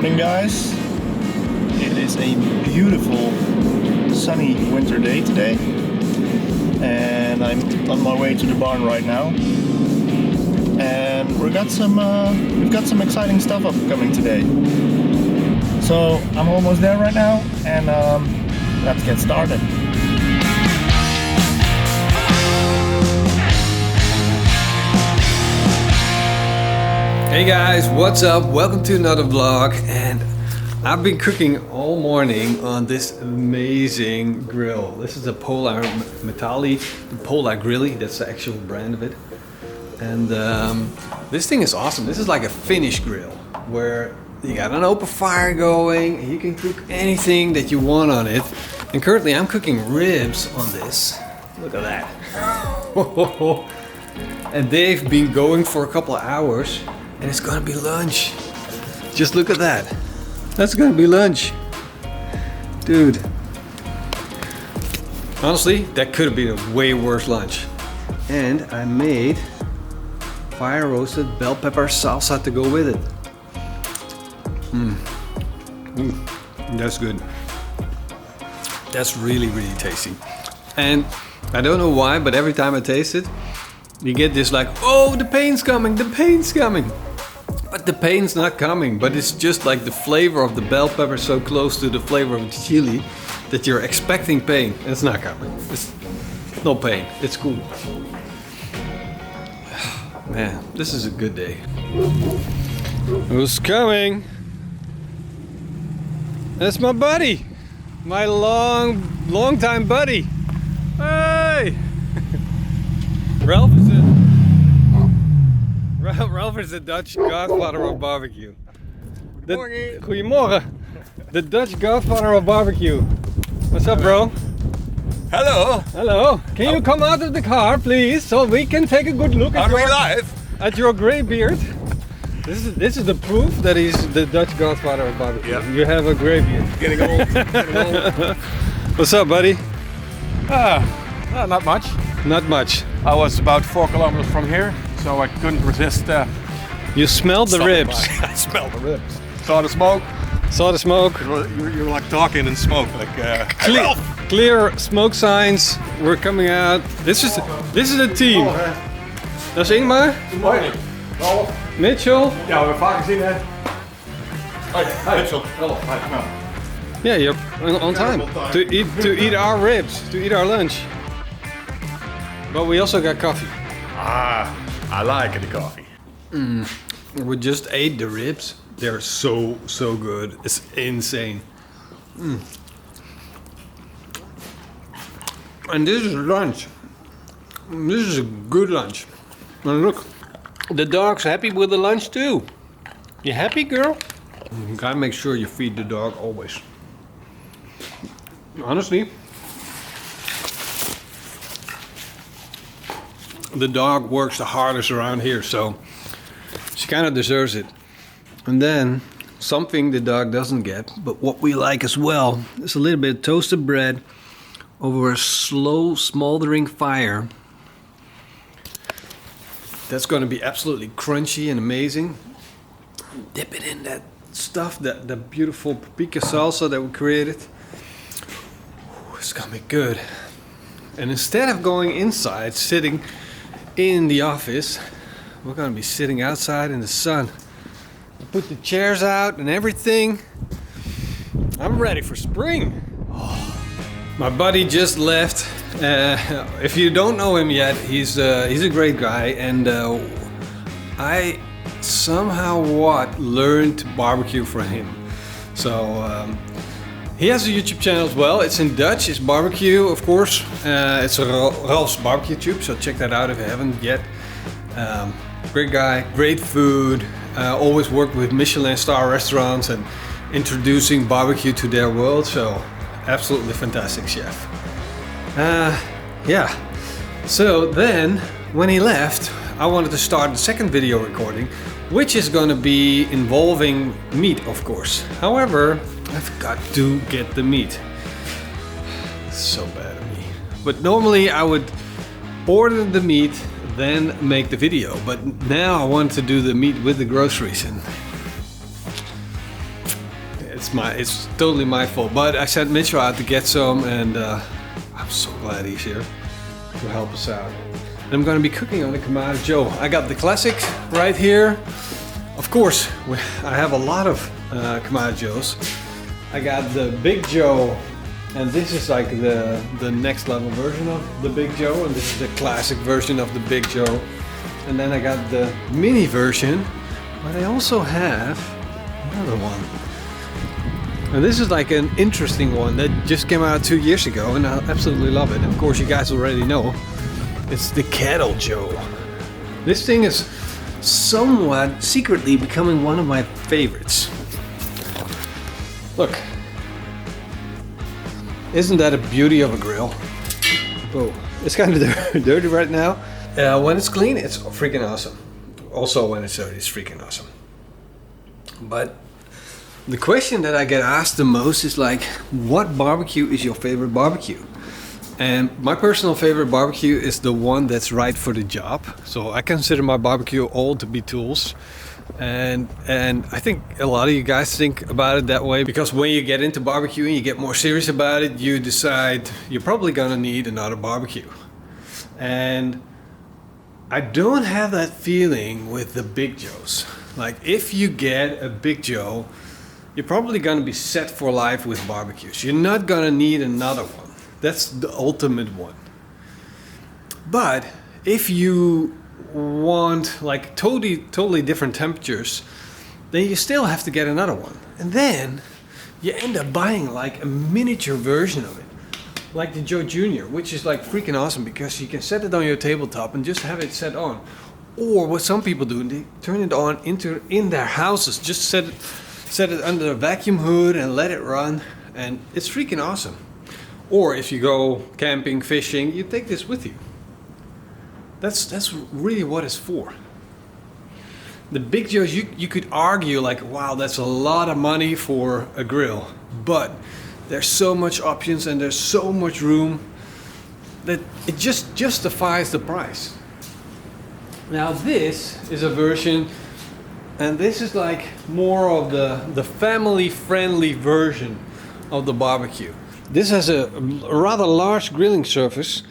morning, guys. It is a beautiful sunny winter day today, and I'm on my way to the barn right now. And we've got some exciting stuff upcoming today. So I'm almost there right now, and let's get started. Hey guys, what's up? Welcome to another vlog, and I've been cooking all morning on this amazing grill. This is a Polar Metalli, Polar Grilli, that's the actual brand of it. And this thing is awesome. This is like a Finnish grill where you got an open fire going and you can cook anything that you want on it. And currently I'm cooking ribs on this. Look at that. And they've been going for a couple of hours. And it's gonna be lunch. Just look at that. That's gonna be lunch. Dude. Honestly, that could have been a way worse lunch. And I made fire roasted bell pepper salsa to go with it. That's good. That's really, really tasty. And I don't know why, but every time I taste it, you get this like, oh, the pain's coming, the pain's coming. But the pain's not coming, but it's just like the flavor of the bell pepper so close to the flavor of the chili that you're expecting pain. It's not coming. It's no pain. It's cool. Man, this is a good day. Who's coming? That's my buddy. My long time buddy. Hey! Ralph is the Dutch godfather of barbecue. Goedemorgen. The Dutch godfather of barbecue. What's up, bro? Hello. Hello. Can you come out of the car, please, so we can take a good look at your gray beard? This is the proof that he's the Dutch godfather of barbecue. Yep. You have a gray beard. Getting old. What's up, buddy? Not much. Not much. I was about 4 kilometers from here, so I couldn't resist. You smelled the ribs. I smelled the ribs. Saw the smoke. Saw the smoke. You're like talking in smoke, like clear smoke signs were coming out. This is a team. Dat is Ingmar. Morning. Mitchell. Ja, we hebben vaak gezien hè. Hi, Mitchell. Hello. Hi. Yeah, you're on time to eat our ribs, to eat our lunch. But we also got coffee. I like the coffee. We just ate the ribs. They're so good. It's insane. And this is lunch. This is a good lunch. And look, the dog's happy with the lunch too. You happy, girl? You gotta make sure you feed the dog always. Honestly, the dog works the hardest around here, so she kind of deserves it. And then something the dog doesn't get, but what we like as well, is a little bit of toasted bread over a slow smoldering fire. That's going to be absolutely crunchy and amazing. Dip it in that stuff, that beautiful paprika salsa that we created. It's gonna be good. And instead of going inside, sitting in the office, we're gonna be sitting outside in the sun. I put the chairs out and everything. I'm ready for spring. My buddy just left. If you don't know him yet, he's a great guy, and I somehow learned barbecue from him. So he has a YouTube channel as well. It's in Dutch. It's barbecue, of course. It's Ralph's Barbecue Tube, so check that out if you haven't yet. Great guy, great food. Always worked with Michelin star restaurants and introducing barbecue to their world. So absolutely fantastic chef. Yeah. So then, when he left, I wanted to start the second video recording, which is going to be involving meat, of course. However, I've got to get the meat. It's so bad of me. But normally I would order the meat, then make the video. But now I want to do the meat with the groceries. And It's totally my fault. But I sent Mitchell out to get some, and I'm so glad he's here to help us out. And I'm gonna be cooking on the Kamado Joe. I got the classic right here. Of course, I have a lot of Kamado Joes. I got the Big Joe, and this is like the next level version of the Big Joe, and this is the classic version of the Big Joe. And then I got the mini version, but I also have another one. And this is like an interesting one that just came out 2 years ago, and I absolutely love it. Of course, you guys already know. It's the Kettle Joe. This thing is somewhat secretly becoming one of my favorites. Look. Isn't that a beauty of a grill? Oh, it's kind of dirty right now. When it's clean, it's freaking awesome. Also, when it's dirty, it's freaking awesome. But the question that I get asked the most is like, what barbecue is your favorite barbecue? And my personal favorite barbecue is the one that's right for the job. So I consider my barbecue all to be tools. And I think a lot of you guys think about it that way, because when you get into barbecuing, you get more serious about it, you decide you're probably gonna need another barbecue. And I don't have that feeling with the Big Joes. Like, if you get a Big Joe, you're probably gonna be set for life with barbecues. You're not gonna need another one. That's the ultimate one. But if you want like totally different temperatures, then you still have to get another one. And then you end up buying like a miniature version of it, like the Joe Jr., which is like freaking awesome because you can set it on your tabletop and just have it set on. Or what some people do, they turn it on in their houses, just set it under a vacuum hood and let it run, and it's freaking awesome. Or if you go camping, fishing, you take this with you. That's really what it's for. The Big Joes, you could argue like, wow, that's a lot of money for a grill. But there's so much options and there's so much room that it just justifies the price. Now this is a version, and this is like more of the family-friendly version of the barbecue. This has a rather large grilling surface,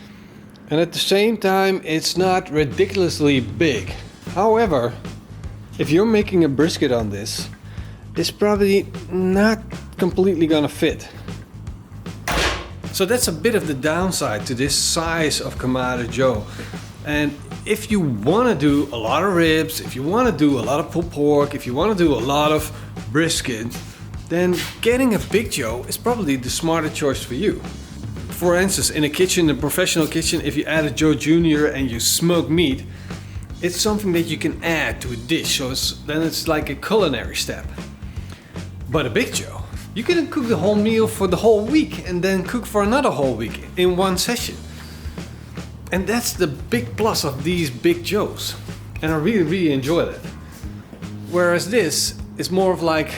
and at the same time it's not ridiculously big. However, if you're making a brisket on this, it's probably not completely gonna fit. So that's a bit of the downside to this size of Kamado Joe. And if you want to do a lot of ribs, if you want to do a lot of pulled pork, if you want to do a lot of brisket, then getting a Big Joe is probably the smarter choice for you. For instance, in a kitchen, a professional kitchen, if you add a Joe Jr. and you smoke meat, it's something that you can add to a dish, so then it's like a culinary step. But a Big Joe, you can cook the whole meal for the whole week and then cook for another whole week in one session. And that's the big plus of these Big Joes. And I really enjoy that. Whereas this is more of like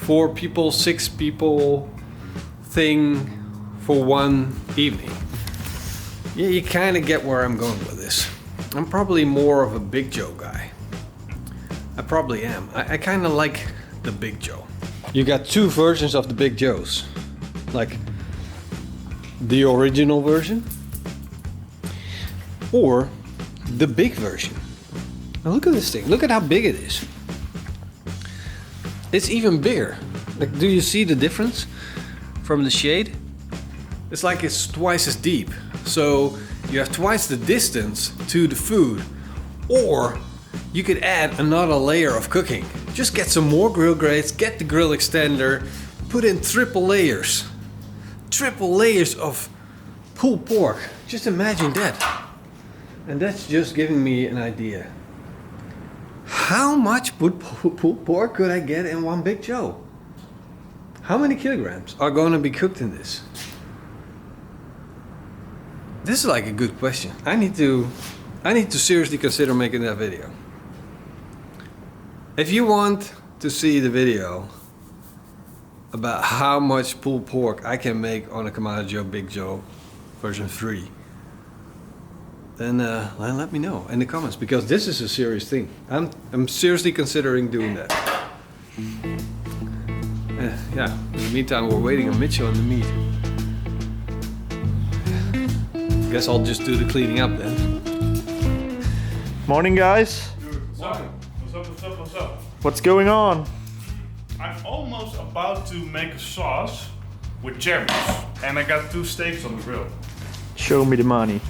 4 people, 6 people thing for one evening. Yeah, you kind of get where I'm going with this. I'm probably more of a Big Joe guy. I probably am. I kind of like the Big Joe. You got 2 versions of the Big Joes. Like the original version or the big version. Now look at this thing. Look at how big it is. It's even bigger. Like, do you see the difference from the shade? It's like it's twice as deep. So you have twice the distance to the food. Or you could add another layer of cooking. Just get some more grill grates, get the grill extender, put in triple layers. Triple layers of pulled pork. Just imagine that. And that's just giving me an idea. How much pulled pork could I get in one Big Joe? How many kilograms are going to be cooked in this? This is like a good question. I need to seriously consider making that video. If you want to see the video about how much pulled pork I can make on a Kamado Joe Big Joe version 3, then let me know in the comments, because this is a serious thing. I'm seriously considering doing that. yeah, in the meantime, we're waiting on Mitchell and the meat. Guess I'll just do the cleaning up then. Morning, guys. What's up? What's up? What's going on? I'm almost about to make a sauce with cherries. And I got 2 steaks on the grill. Show me the money.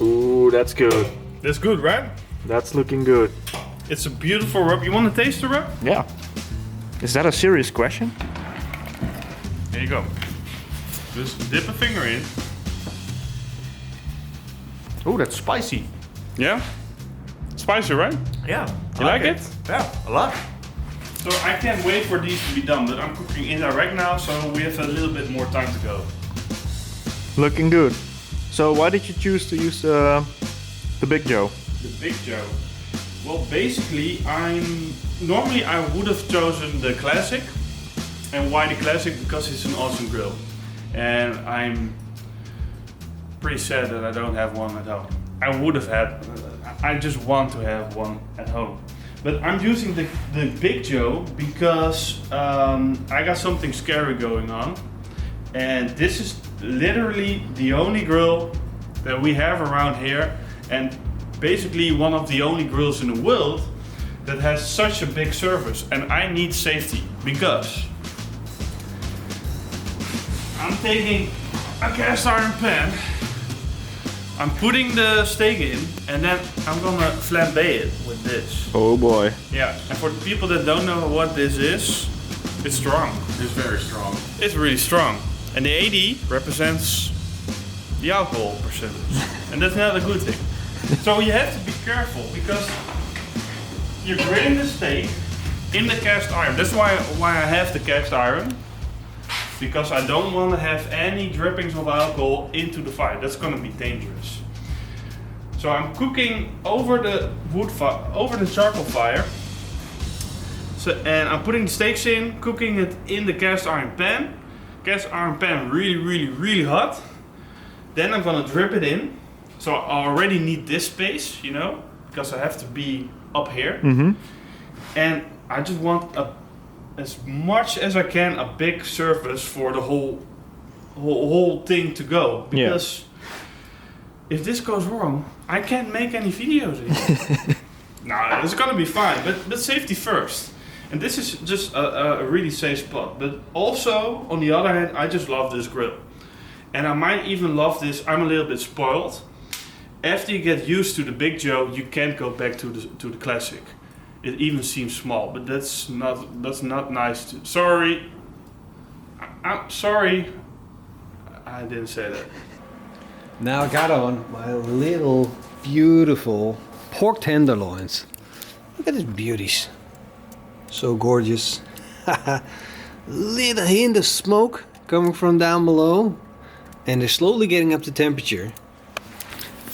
Ooh, that's good. That's good, right? That's looking good. It's a beautiful rub. You want to taste the rub? Yeah. Is that a serious question? Here you go. Just dip a finger in. Oh, that's spicy. Yeah? Spicy, right? Yeah. You like it? Yeah, a lot. So I can't wait for these to be done, but I'm cooking indirect now, so we have a little bit more time to go. Looking good. So why did you choose to use the Big Joe? The Big Joe. Well, basically, normally I would have chosen the Classic. And why the Classic? Because it's an awesome grill. And I'm pretty sad that I don't have one at home. I would have had, I just want to have one at home. But I'm using the Big Joe because I got something scary going on. And this is literally the only grill that we have around here. And basically one of the only grills in the world that has such a big surface. And I need safety because I'm taking a cast iron pan, I'm putting the steak in, and then I'm gonna flambe it with this. Oh boy. Yeah, and for the people that don't know what this is, it's strong. It's very strong. It's really strong. And the 80 represents the alcohol percentage. And that's not a good thing. So you have to be careful because you're grilling the steak in the cast iron. That's why I have the cast iron. Because I don't want to have any drippings of alcohol into the fire. That's going to be dangerous. So I'm cooking over the over the charcoal fire. So, and I'm putting the steaks in, cooking it in the cast iron pan. Cast iron pan really hot. Then I'm going to drip it in. So I already need this space, you know, because I have to be up here. Mm-hmm. And I just want as much as I can a big surface for the whole thing to go, because if this goes wrong, I can't make any videos anymore. No, it's gonna be fine, but safety first. And this is just a really safe spot. But also, on the other hand, I just love this grill, and I might even love this. I'm a little bit spoiled. After you get used to the Big Joe, you can't go back to the Classic. It even seems small, but that's not nice. Sorry, I'm sorry. I didn't say that. Now I got on my little beautiful pork tenderloins. Look at these beauties. So gorgeous. Little hint of smoke coming from down below. And they're slowly getting up to temperature.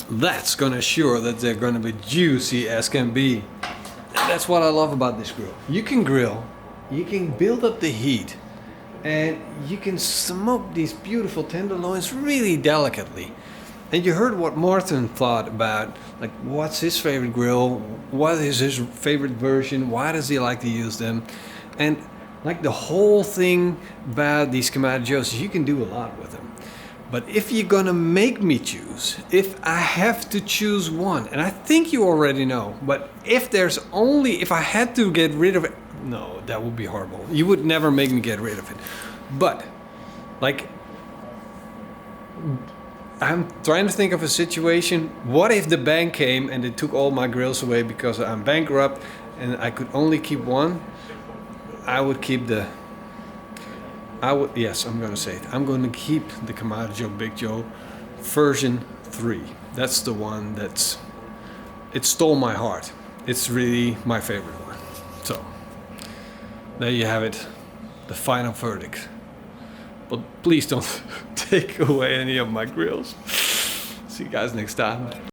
That's gonna assure that they're gonna be juicy as can be. That's what I love about this grill. You can grill, you can build up the heat, and you can smoke these beautiful tenderloins really delicately. And you heard what Martin thought about, like, what's his favorite grill, what is his favorite version, why does he like to use them. And like the whole thing about these Kettle Joes, you can do a lot with them. But if you're gonna make me choose, if I have to choose one, and I think you already know, but if I had to get rid of it, no, that would be horrible. You would never make me get rid of it. But, like, I'm trying to think of a situation. What if the bank came and they took all my grills away because I'm bankrupt and I could only keep one? I would keep yes, I'm gonna say it. I'm gonna keep the Kettle Joe Big Joe version 3. That's the one it stole my heart. It's really my favorite one. So, there you have it, the final verdict. But please don't take away any of my grills. See you guys next time.